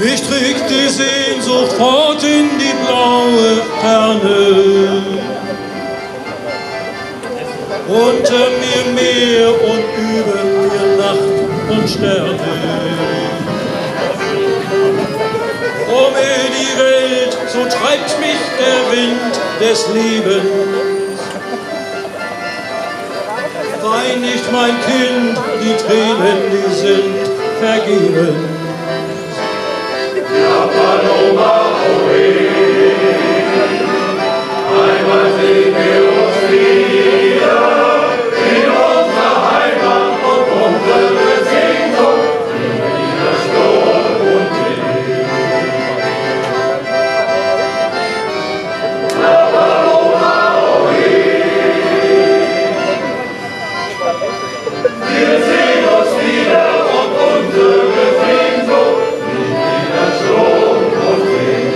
Mich trägt die Sehnsucht fort in die blaue Ferne. Unter mir Meer und über mir Nacht und Sterne. Um die Welt, so treibt mich der Wind des Lebens. Wein nicht, mein Kind, die Tränen, die sind vergebens. Ja, Paloma, oe, einmal sehen wir uns wieder in unserer Heimat und unsere Sehnsucht wieder Sturm und Wind. Ja, Paloma, oe, wir sehen uns wieder und unsere Sehnsucht wieder Sturm und Wind.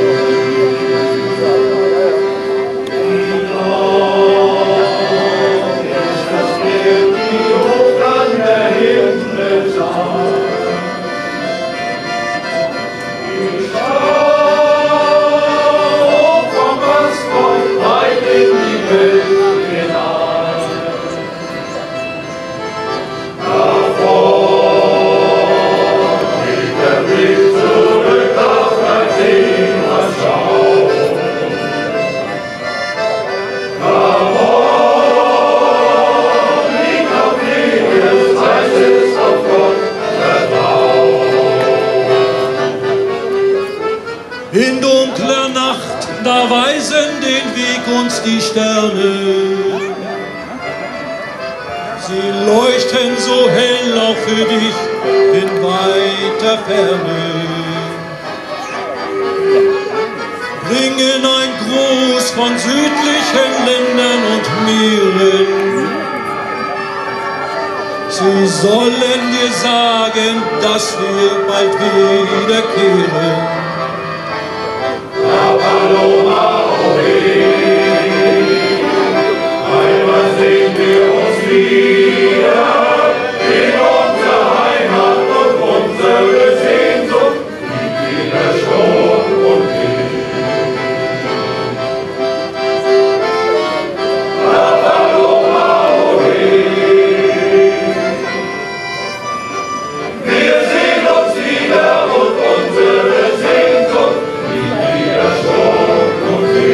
Ist das Bild, wie hoch an der Himmel sah. Ich schau vom Mastbaum weit in die Welt hinein. Der Blick zurück auf mein Heimatschau. Jawohl, liegt auf Liebes, heißt es auf Gott vertrauen. In dunkler Nacht, da weisen den Weg uns die Sterne. Sie leuchten so hell auch für dich in weiter Ferne. Bringen ein Gruß von südlichen Ländern und Meeren. Sie sollen dir sagen, dass wir bald wiederkehren. Ja, Paloma, oe, einmal sehen wir uns wieder in unserer Heimat und unsere Sehnsucht liegt wieder Sturm und Wind. Ja, Paloma, oe, wir sehen uns wieder und unsere Sehnsucht liegt wieder Sturm und Wind.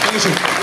Dankeschön.